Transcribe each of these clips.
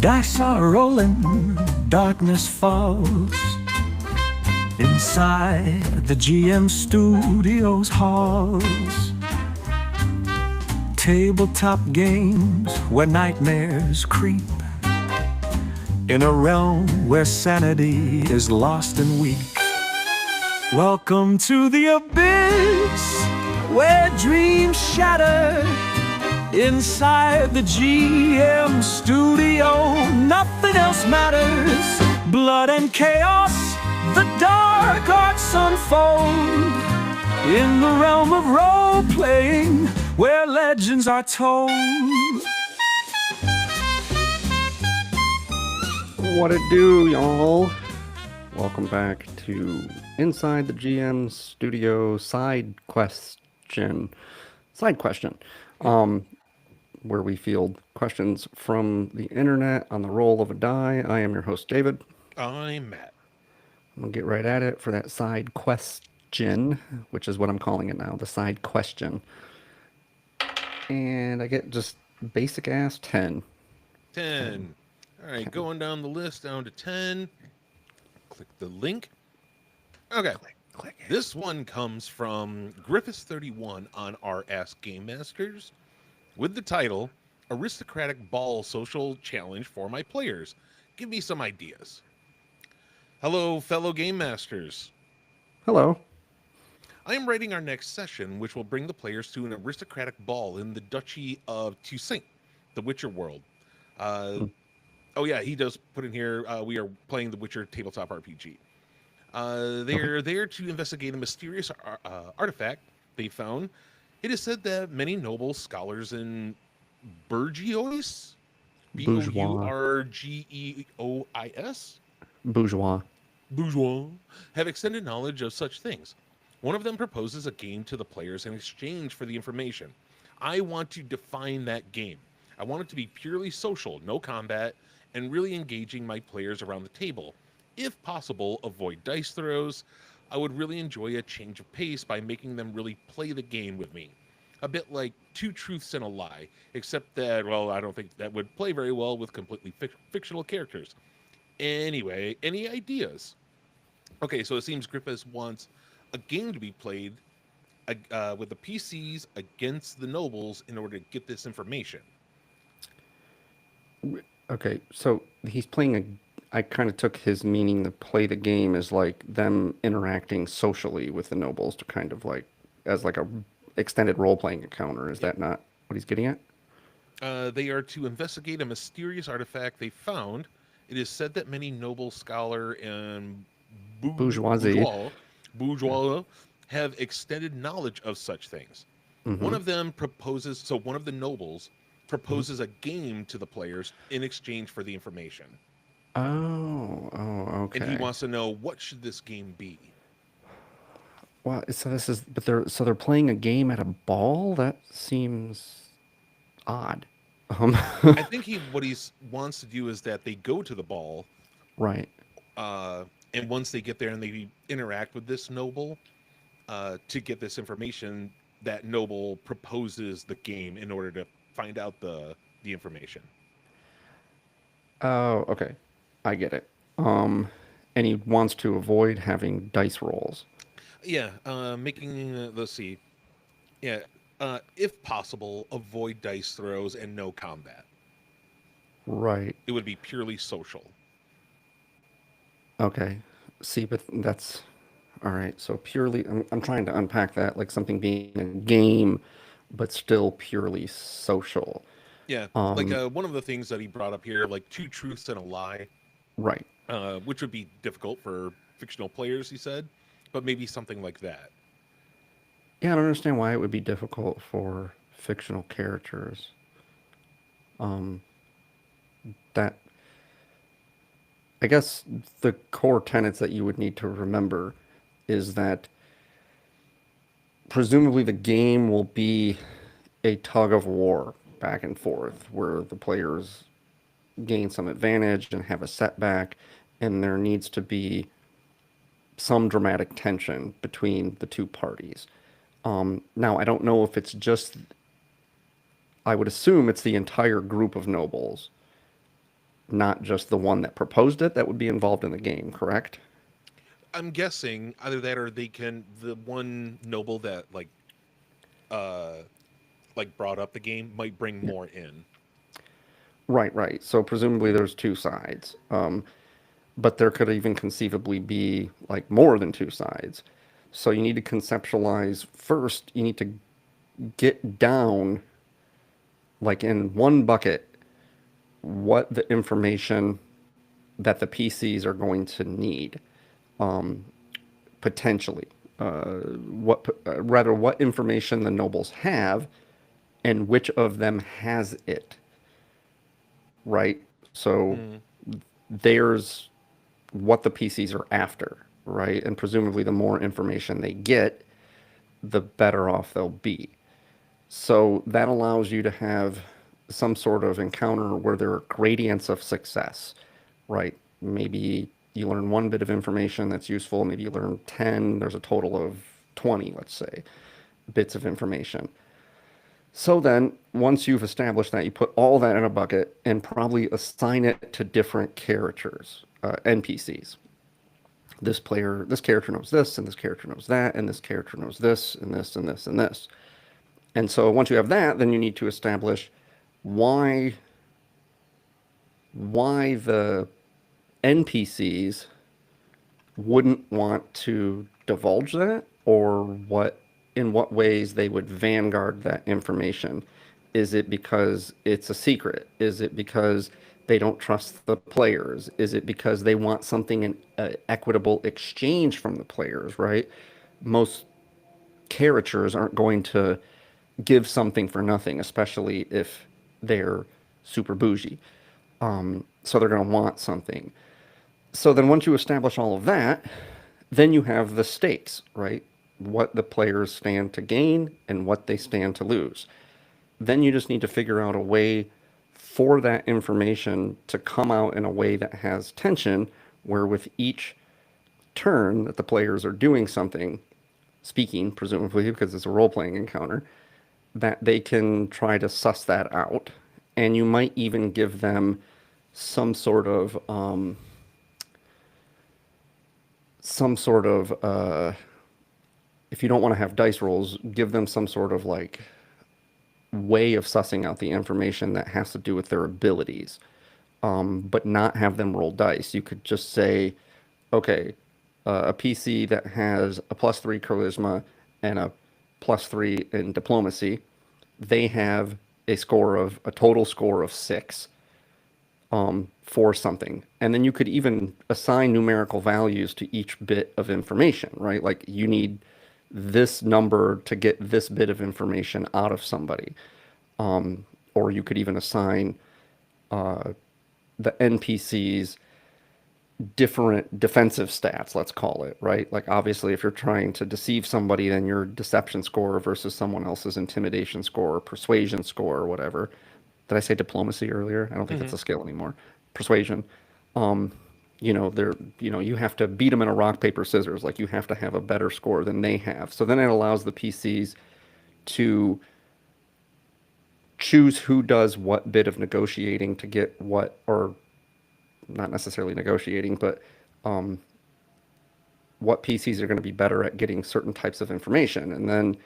Dice are rolling, darkness falls. Inside the GM Studios halls. Tabletop games where nightmares creep. In a realm where sanity is lost and weak. Welcome to the abyss where dreams shatter. Inside the GM studio, nothing else matters. Blood and chaos, the dark arts unfold. In the realm of role-playing, where legends are told. What it do, y'all? Welcome back to Inside the GM Studio Side Question, where we field questions from the internet on the roll of a die. I am your host, David. I'm Matt. I'm gonna get right at it for that side question, which is what I'm calling it now, the side question. And I get just basic ass 10. 10. All right, going down the list down to 10. Click the link. Okay. Click it. This one comes from Griffiths31 on our Ask Game Masters with the title Aristocratic Ball Social Challenge for My Players. Give me some ideas. Hello, fellow Game Masters. Hello. I am writing our next session, which will bring the players to an aristocratic ball in the Duchy of Toussaint, the Witcher world. Oh yeah, he does put in here, we are playing the Witcher tabletop RPG. They're there to investigate a mysterious artifact they found. It is said that many noble scholars in Bourgeois, Bourgeois, Bourgeois. have extended knowledge of such things. One of them proposes a game to the players in exchange for the information. I want to define that game. I want it to be purely social, no combat, and really engaging my players around the table. If possible, avoid dice throws. I would really enjoy a change of pace by making them really play the game with me. A bit like Two Truths and a Lie, except that, well, I don't think that would play very well with completely fictional characters. Anyway, any ideas? Okay, so it seems Griffiths wants a game to be played with the PCs against the nobles in order to get this information. Okay, so he's playing I kind of took his meaning to play the game as like them interacting socially with the nobles to kind of like as like a extended role-playing encounter. Is that not what he's getting at? They are to investigate a mysterious artifact they found. It is said that many noble scholar and bourgeois have extended knowledge of such things. Mm-hmm. One of them one of the nobles proposes a game to the players in exchange for the information. Oh, okay. And he wants to know, what should this game be? Well, so they're playing a game at a ball? That seems odd. I think what he wants to do is that they go to the ball, right? And once they get there and they interact with this noble, to get this information, that noble proposes the game in order to find out the information. Oh, okay. I get it. And he wants to avoid having dice rolls. Yeah, let's see. Yeah, if possible, avoid dice throws and no combat. Right. It would be purely social. Okay. See, but that's all right. So purely, I'm trying to unpack that, like something being a game, but still purely social. Yeah, like one of the things that he brought up here, like Two Truths and a Lie. Right. Which would be difficult for fictional players, he said, but maybe something like that. Yeah, I don't understand why it would be difficult for fictional characters. That I guess the core tenets that you would need to remember is that presumably the game will be a tug of war back and forth where the players gain some advantage and have a setback, and there needs to be some dramatic tension between the two parties. Now, I don't know if it's just, I would assume it's the entire group of nobles not just the one that proposed it that would be involved in the game, correct? I'm guessing either that or the one noble that uh brought up the game might bring Yeah. more in. Right, right. So presumably there's two sides. But there could even conceivably be like more than two sides. So you need to conceptualize first, you need to get down, like in one bucket, what the information that the PCs are going to need, um, potentially. What information the nobles have and which of them has it, right? So Mm, there's what the PCs are after, right? And presumably the more information they get, the better off they'll be. So that allows you to have some sort of encounter where there are gradients of success, right? Maybe you learn one bit of information that's useful, maybe you learn 10, there's a total of 20, let's say, bits of information. So then, once you've established that, you put all that in a bucket and probably assign it to different characters, NPCs. This character knows this, and this character knows that, and this character knows this, and this, and this, and this. And so once you have that, then you need to establish why why the NPCs wouldn't want to divulge that, or what in what ways they would vanguard that information. Is it because it's a secret? Is it because they don't trust the players? Is it because they want something in equitable exchange from the players, right? Most characters aren't going to give something for nothing, especially if they're super bougie. So they're going to want something. So then once you establish all of that, then you have the stakes, right? What the players stand to gain and what they stand to lose. Then you just need to figure out a way for that information to come out in a way that has tension, where with each turn that the players are doing something, speaking, presumably, because it's a role playing encounter, that they can try to suss that out. And you might even give them some sort of, if you don't want to have dice rolls, give them some sort of like way of sussing out the information that has to do with their abilities, but not have them roll dice. You could just say, okay, a PC that has a +3 charisma and a +3 in diplomacy, they have a total score of 6, for something. And then you could even assign numerical values to each bit of information, right? Like you need this number to get this bit of information out of somebody. Or you could even assign the NPCs different defensive stats, let's call it, right? Like obviously if you're trying to deceive somebody, then your deception score versus someone else's intimidation score or persuasion score or whatever. Did I say diplomacy earlier? I don't think that's hmm a skill anymore. Persuasion. Um, you have to beat them in a rock, paper, scissors. Like you have to have a better score than they have. So then it allows the PCs to choose who does what bit of negotiating to get what, or not necessarily negotiating, but um, what PCs are going to be better at getting certain types of information. And then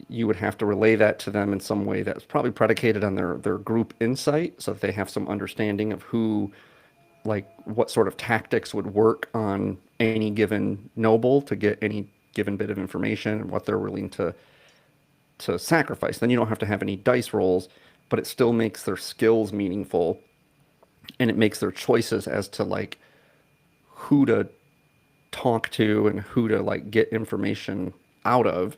you would have to relay that to them in some way that's probably predicated on their group insight, so that they have some understanding of who, like what sort of tactics would work on any given noble to get any given bit of information, and what they're willing to sacrifice. Then you don't have to have any dice rolls, but it still makes their skills meaningful, and it makes their choices as to like who to talk to and who to like get information out of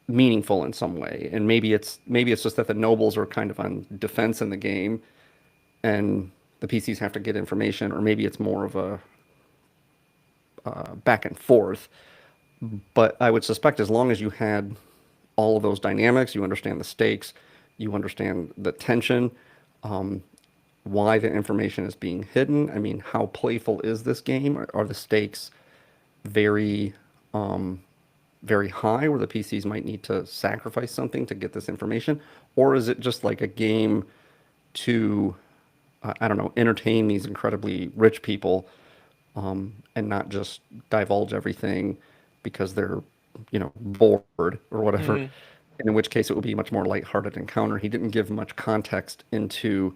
meaningful in some way. And maybe it's just that the nobles are kind of on defense in the game and the PCs have to get information, or maybe it's more of a back and forth. But I would suspect as long as you had all of those dynamics, you understand the stakes, you understand the tension, um, why the information is being hidden. I mean, how playful is this game? Are the stakes very, very high where the PCs might need to sacrifice something to get this information? Or is it just like a game to, I don't know, entertain these incredibly rich people, and not just divulge everything because they're, bored or whatever. Hmm. And in which case it would be a much more lighthearted encounter. He didn't give much context into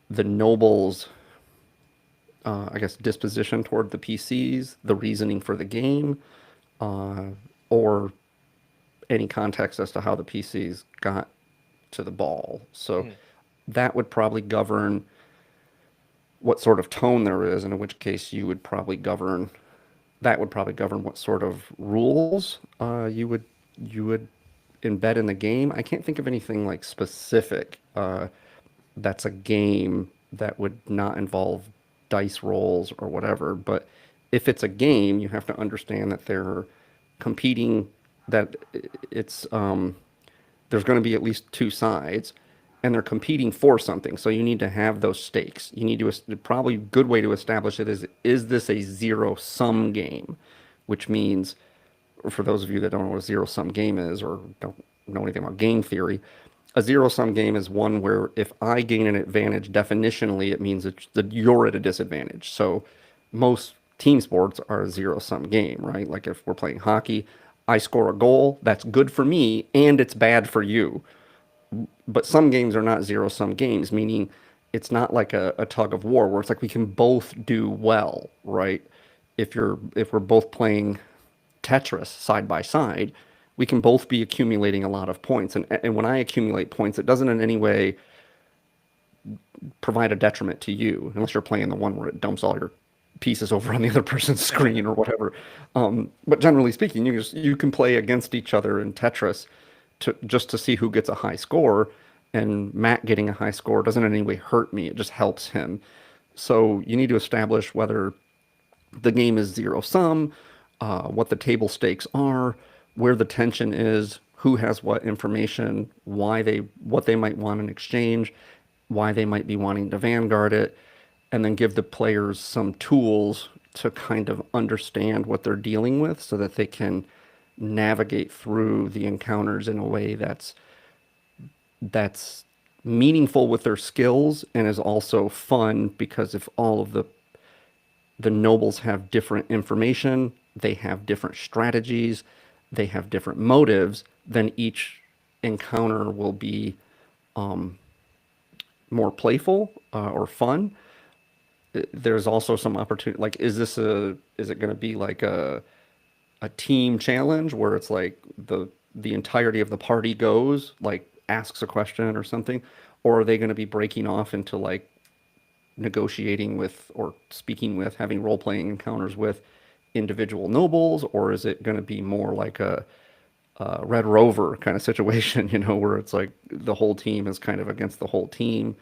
the nobles, I guess, disposition toward the PCs, the reasoning for the game, or any context as to how the PCs got to the ball. So Hmm. that would probably govern what sort of tone there is, and in which case that would probably govern what sort of rules you would embed in the game. I can't think of anything like specific that's a game that would not involve dice rolls or whatever. But if it's a game, you have to understand that they're competing, that it's there's going to be at least two sides and they're competing for something. So you need to have those stakes. You need to, probably a good way to establish it is this a zero sum game? Which means, for those of you that don't know what a zero sum game is or don't know anything about game theory, a zero sum game is one where if I gain an advantage, definitionally, it means that you're at a disadvantage. So most team sports are a zero sum game, right? Like if we're playing hockey, I score a goal, that's good for me and it's bad for you. But some games are not zero sum games, meaning it's not like a tug of war where it's like we can both do well, right? If we're both playing Tetris side by side, we can both be accumulating a lot of points. And when I accumulate points, it doesn't in any way provide a detriment to you, unless you're playing the one where it dumps all your pieces over on the other person's screen or whatever. But generally speaking, you can play against each other in Tetris just to see who gets a high score. And Matt getting a high score doesn't in any way hurt me; it just helps him. So you need to establish whether the game is zero sum, what the table stakes are, where the tension is, who has what information, what they might want in exchange, why they might be wanting to vanguard it, and then give the players some tools to kind of understand what they're dealing with so that they can navigate through the encounters in a way that's meaningful with their skills and is also fun, because if all of the nobles have different information, they have different strategies, they have different motives, then each encounter will be more playful or fun. There's also some opportunity. Like, is it going to be like a team challenge where it's like the entirety of the party goes, like asks a question or something, or are they going to be breaking off into like negotiating with or speaking with, having role playing encounters with individual nobles, or is it going to be more like a Red Rover kind of situation, where it's like the whole team is kind of against the whole team?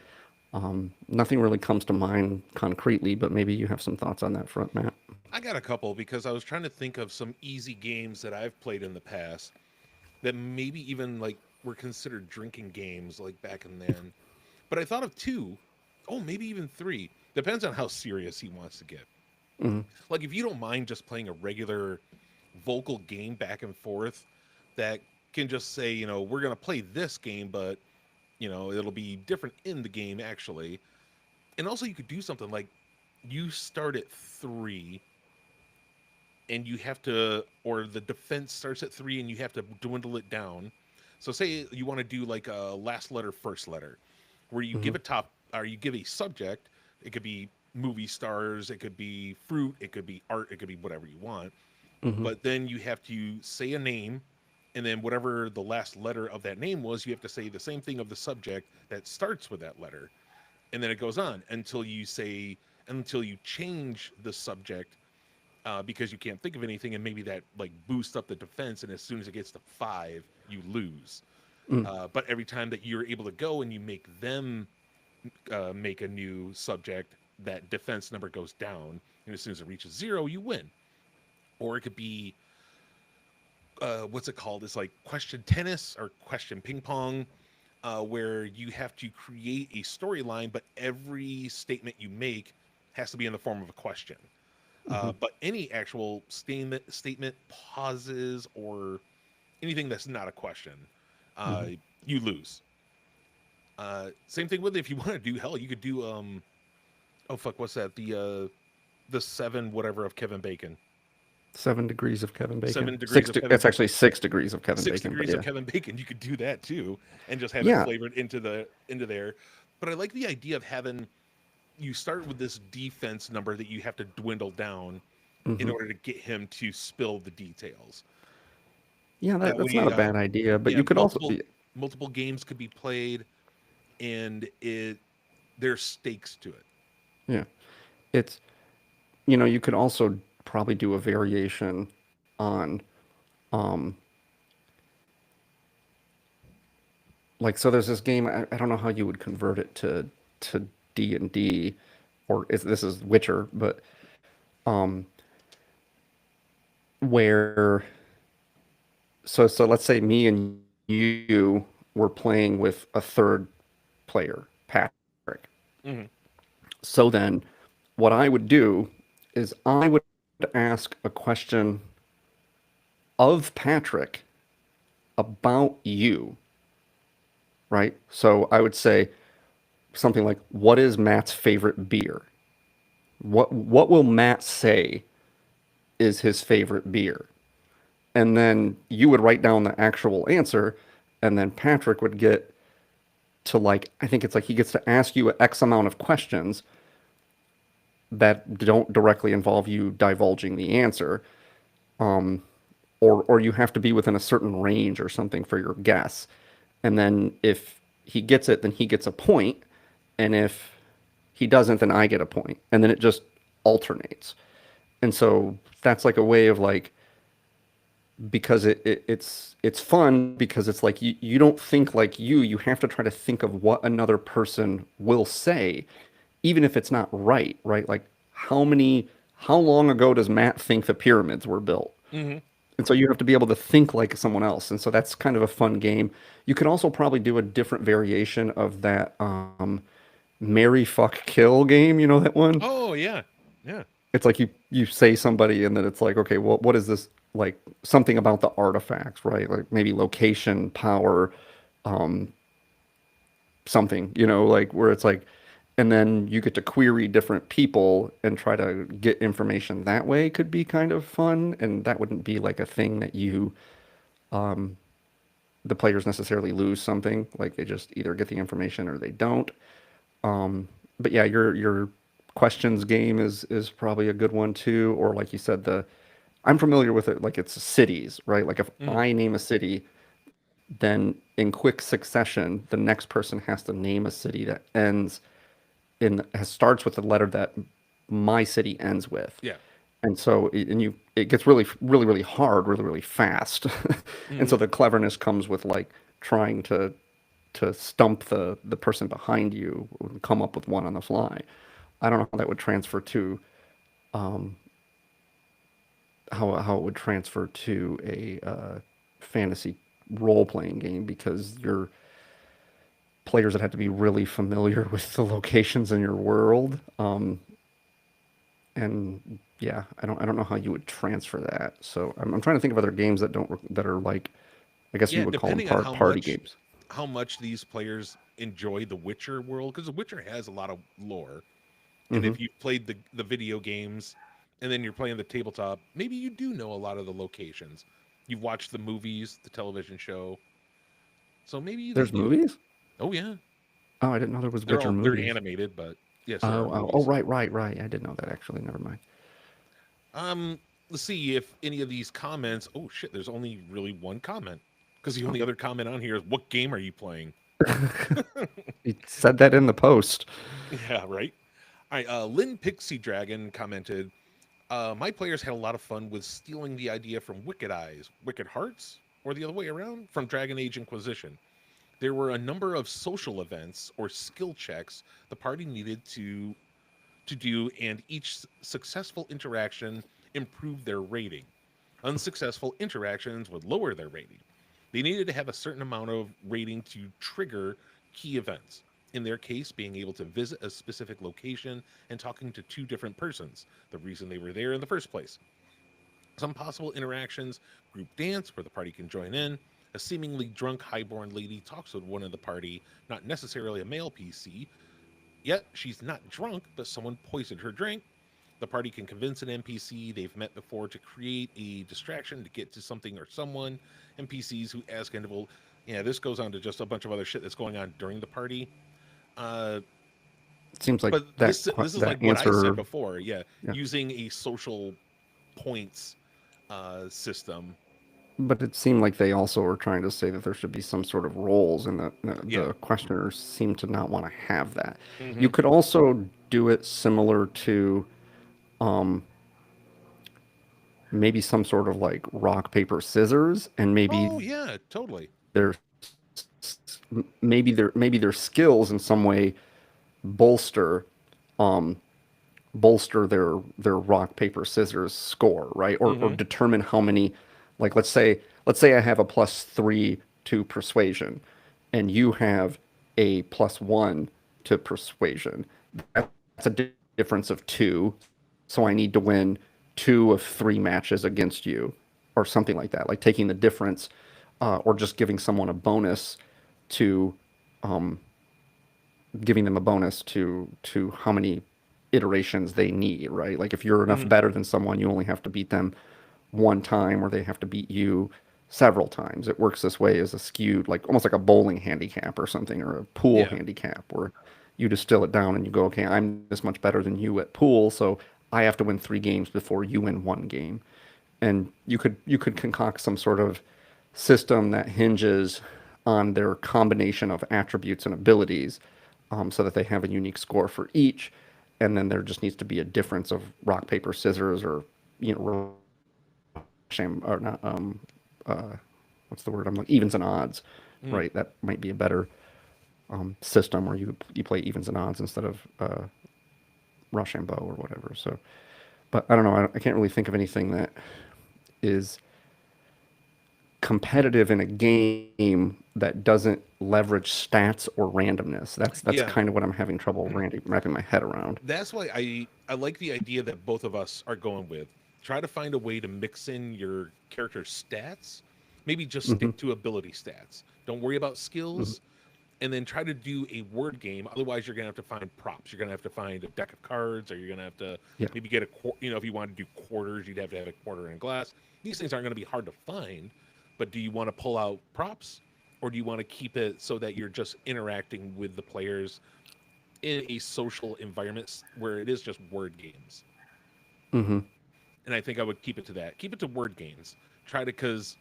Nothing really comes to mind concretely, but maybe you have some thoughts on that front, Matt. I got a couple because I was trying to think of some easy games that I've played in the past that maybe even like were considered drinking games like back in then. But I thought of two, oh, maybe even three. Depends on how serious he wants to get. Hmm. Like if you don't mind just playing a regular vocal game back and forth that can just say, we're going to play this game, but it'll be different in the game actually. And also you could do something like you start at 3 and you have to, or the defense starts at 3 and you have to dwindle it down. So say you want to do like a last letter, first letter, where you Hmm. give a top, or you give a subject. It could be movie stars, it could be fruit, it could be art, it could be whatever you want. Hmm. But then you have to say a name, and then whatever the last letter of that name was, you have to say the same thing of the subject that starts with that letter. And then it goes on until you change the subject, because you can't think of anything, and maybe that like boosts up the defense, and as soon as it gets to 5 you lose. But every time that you're able to go and you make them make a new subject, that defense number goes down, and as soon as it reaches 0 you win. Or it could be what's it called? It's like question tennis or question ping pong, where you have to create a storyline, but every statement you make has to be in the form of a question. Hmm. But any actual statement, pauses, or anything that's not a question, uh, Hmm. you lose. Same thing with if you want to do hell, you could do oh fuck, what's that? The seven whatever of Kevin Bacon. 7 degrees of Kevin Bacon. 7 degrees of Kevin It's actually 6 degrees of Kevin six Bacon, but degrees of yeah. Kevin Bacon. You could do that too, and just have it Yeah. flavored into there. But I like the idea of having you start with this defense number that you have to dwindle down in hmm order to get him to spill the details. Yeah, That that's way, not a bad idea, but yeah, you could also multiple games could be played, and there's stakes to it. yeah. It's you could also probably do a variation on um like so there's this game I don't know how you would convert it to D&D or this is Witcher, but um where so let's say me and you were playing with a third player, Patrick. Hmm. So then what I would do is I would ask a question of Patrick about you, right? So I would say something like, "What is Matt's favorite beer?" What will Matt say is his favorite beer? And then you would write down the actual answer, and then Patrick would get to like I think it's like he gets to ask you X amount of questions that don't directly involve you divulging the answer, or you have to be within a certain range or something for your guess. And then if he gets it, then he gets a point, and if he doesn't, then I get a point, and then it just alternates. And so that's like a way of like because it's fun because it's like you don't think like you have to try to think of what another person will say even if it's not right, like how long ago does Matt think the pyramids were built? Hmm. And so you have to be able to think like someone else, and so that's kind of a fun game. You could also probably do a different variation of that marry fuck kill game, you know that one? Oh yeah, yeah. It's like you say somebody and then it's like, okay, well, what is this like something about the artifacts, right? Like maybe location, power, um, something, like where it's like, and then you get to query different people and try to get information that way could be kind of fun. And that wouldn't be like a thing that the players necessarily lose something. Like they just either get the information or they don't. But yeah, your questions game is probably a good one too. Or like you said, I'm familiar with it. Like it's cities, right? Like if Hmm. I name a city, then in quick succession, the next person has to name a city that starts with the letter that my city ends with. Yeah. And so it gets really really really hard really really fast. And so Hmm. the cleverness comes with like trying to stump the person behind you and come up with one on the fly. I don't know how that would transfer to how it would transfer to a fantasy role playing game because your players would have to be really familiar with the locations in your world. And yeah, I don't know how you would transfer that. So I'm trying to think of other games that are like I guess you Yeah, would call them depending on party games. how much these players enjoy the Witcher world, because the Witcher has a lot of lore. And hmm if you've played the video games and then you're playing the tabletop, maybe you do know a lot of the locations. You've watched the movies, the television show. So maybe they There's do. movies. Oh yeah. Oh, I didn't know there was Witcher They're movies. animated, but yes, there are Oh, movies. right. I did know that actually. Never mind. Um, let's see if any of these comments. Oh shit, there's only really one comment because the Oh, only other comment on here is, "What game are you playing?" he said that in the post. Yeah, right. All right. Lynn Pixie Dragon commented, "My players had a lot of fun with stealing the idea from Wicked Eyes, Wicked Hearts, or the other way around from Dragon Age Inquisition. There were a number of social events or skill checks the party needed to do, and each successful interaction improved their rating. Unsuccessful interactions would lower their rating. They needed to have a certain amount of rating to trigger key events. In their case, being able to visit a specific location and talking to two different persons, the reason they were there in the first place. Some possible interactions: group dance, where the party can join in, A seemingly drunk highborn lady talks with one of the party, not necessarily a male PC, yet she's not drunk, but someone poisoned her drink. The party can convince an NPC they've met before to create a distraction to get to something or someone. NPCs who ask interval, yeah, this goes on to just a bunch of other shit that's going on during the party. Uh, It seems like but that this is that like what I answer. said before. Yeah, Yeah. using a social points system. But it seemed like they also were trying to say that there should be some sort of roles, and Yeah. the questioners seem to not want to have that. Hmm. You could also do it similar to um, maybe some sort of like rock, paper, scissors, and Oh yeah, totally. their maybe their skills in some way bolster um, bolster their rock paper scissors score, right? Or Hmm. determine how many, like let's say I have a +3 to persuasion and you have a +1 to persuasion. That's a difference of 2, so I need to win 2 of 3 matches against you or something like that. Like taking the difference or just to um, giving them a bonus to how many iterations they need, right? Like if you're enough Hmm. better than someone, you only have to beat them one time, or they have to beat you several times. It works this way as a skewed, like almost like a bowling handicap or something, or a pool Yeah. handicap, where you distill it down and you go, okay, I'm this much better than you at pool, so I have to win 3 games before you win 1 game. And you could concoct some sort of system that hinges on their combination of attributes and abilities, so that they have a unique score for each, and then there just needs to be a difference of rock paper scissors, or shame or not what's the word I'm like, evens and odds, Mm. right? That might be a better system where you play evens and odds instead of Rochambeau or whatever. So, but I don't know. I can't really think of anything that is competitive in a game that doesn't leverage stats or randomness. That's Yeah. kind of what I'm having trouble wrapping my head around. That's why I like the idea that both of us are going with. Try to find a way to mix in your character's stats. Maybe just Hmm. stick to ability stats. Don't worry about Hmm. skills. And then try to do a word game. Otherwise, you're gonna have to find props. You're gonna have to find a deck of cards, or you're gonna have to Yeah. maybe get if you want to do quarters, you'd have to have a quarter in glass. These things aren't gonna be hard to find. But do you want to pull out props, or do you want to keep it so that you're just interacting with the players in a social environment where it is just word games? Hmm. And I think I would keep it to that. Keep it to word games. Try to, because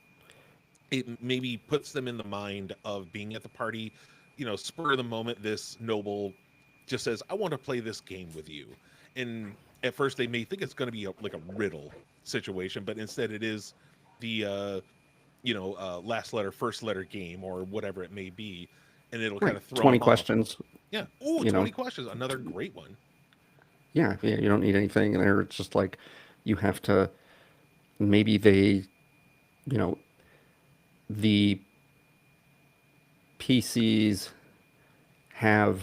it maybe puts them in the mind of being at the party. Spur of the moment, this noble just says, "I want to play this game with you," and at first they may think it's going to be like a riddle situation, but instead it is the last letter, first letter game, or whatever it may be, and it'll kind Right. of throw 20 them off. questions. Yeah. Ooh, You 20 know. questions. Another great one. Yeah. Yeah. You don't need anything in there. It's just like you have to. Maybe you know, the PCs have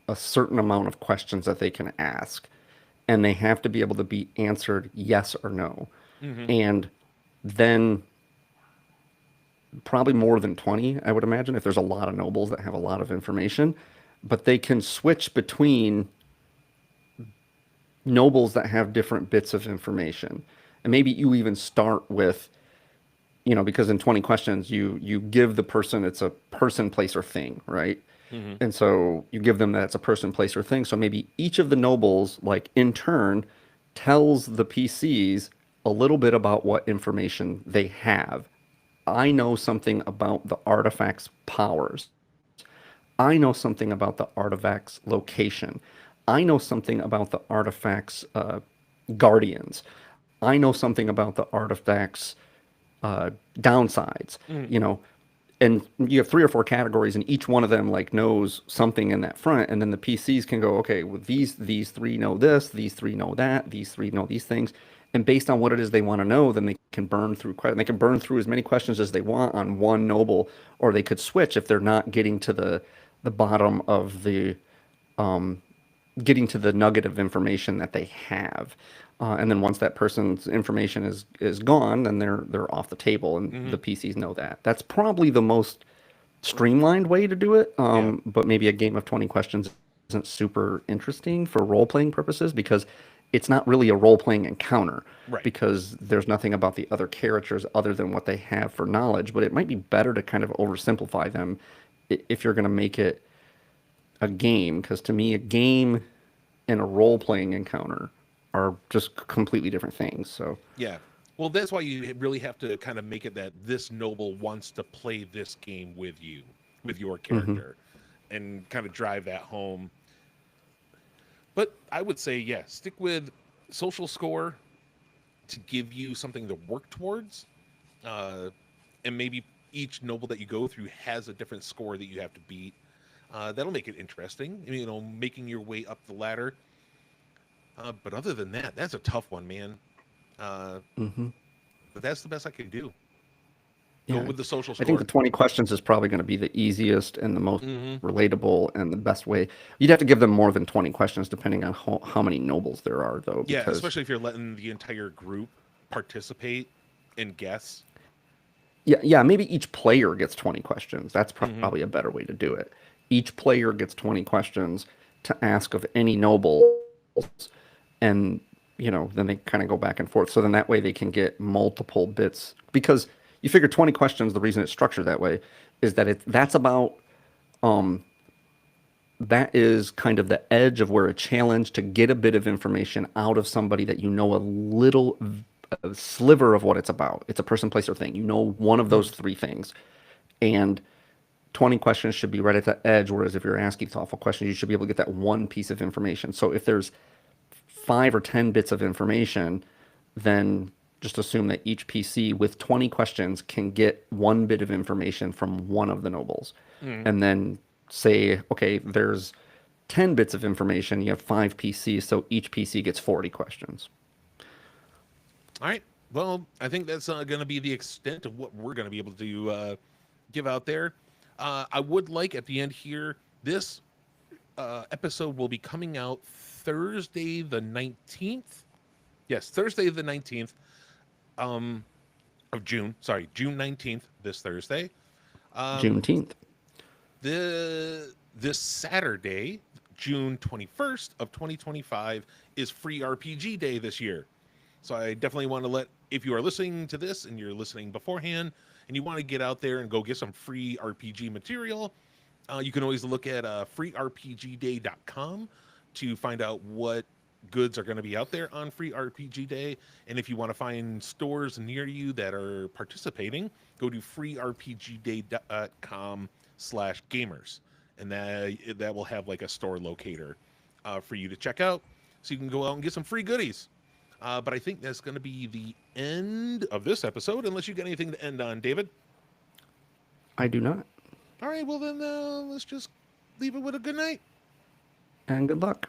a certain amount of questions that they can ask, and they have to be able to be answered yes or no. Hmm. And then probably more than 20, I would imagine, if there's a lot of nobles that have a lot of information. But they can switch between nobles that have different bits of information. And maybe you even start with, because in 20 questions, you give the person, it's a person, place, or thing, right? Hmm. And so you give them that it's a person, place, or thing. So maybe each of the nobles, like in turn, tells the PCs a little bit about what information they have. I know something about the artifact's powers. I know something about the artifact's location. I know something about the artifact's guardians. I know something about the artifact's downsides. Hmm. You know, and you have 3 or 4 categories, and each one of them like knows something in that front, and then the PCs can go, okay, well, these 3 know this, these 3 know that, these 3 know these things, and based on what it is they want to know, then they can burn through they can burn through as many questions as they want on one noble, or they could switch if they're not getting to the bottom of getting to the nugget of information that they have. And then once that person's information is gone, then they're off the table, and the PCs know that. That's probably the most streamlined way to do it. Yeah. But maybe a game of 20 questions isn't super interesting for role playing purposes because it's not really a role playing encounter. Right. Because there's nothing about the other characters other than what they have for knowledge. But it might be better to kind of oversimplify them if you're going to make it a game. Because to me, a game and a role playing encounter are just completely different things. So Yeah. Well, that's why you really have to kind of make it that this noble wants to play this game with you, with your character, and kind of drive that home. But I would say, yeah, stick with social score to give you something to work towards. And maybe each noble that you go through has a different score that you have to beat. That'll make it interesting, you know, making your way up the ladder. But other than that, that's a tough one, man. But that's the best I can do. Go yeah, with the social I score. think the 20 questions is probably going to be the easiest and the most relatable and the best way. You'd have to give them more than 20 questions depending on how many nobles there are, though. Yeah, Because, especially if you're letting the entire group participate and guess. yeah, maybe each player gets 20 questions. That's probably a better way to do it. Each player gets 20 questions to ask of any nobles, and then they kind of go back and forth. So then that way they can get multiple bits, because you figure 20 questions. The reason it's structured that way is that that's about that is kind of the edge of where a challenge to get a bit of information out of somebody that you know a sliver of what it's about. It's a person, place, or thing. You know one of those three things, and 20 questions should be right at the edge. Whereas if you're asking thoughtful questions, you should be able to get that one piece of information. So if there's 5 or 10 bits of information, then just assume that each PC with 20 questions can get one bit of information from one of the nobles. And then say, okay, there's 10 bits of information, you have 5 PCs, so each PC gets 40 questions. All right. Well, I think that's going to be the extent of what we're going to be able to give out there. I would like at the end here, this episode will be coming out Thursday the 19th. Yes, Thursday the 19th of June. Sorry, June 19th, this Thursday. Juneteenth. This Saturday, June 21st of 2025, is Free RPG Day this year. So I definitely want to if you are listening to this and you're listening beforehand and you want to get out there and go get some free RPG material, you can always look at freerpgday.com to find out what goods are going to be out there on Free RPG Day. And if you want to find stores near you that are participating, go to freerpgday.com/gamers. And that will have like a store locator for you to check out. So you can go out and get some free goodies. But I think that's going to be the end of this episode, unless you got anything to end on, David. I do not. All right, well then let's just leave it with a good night. And good luck.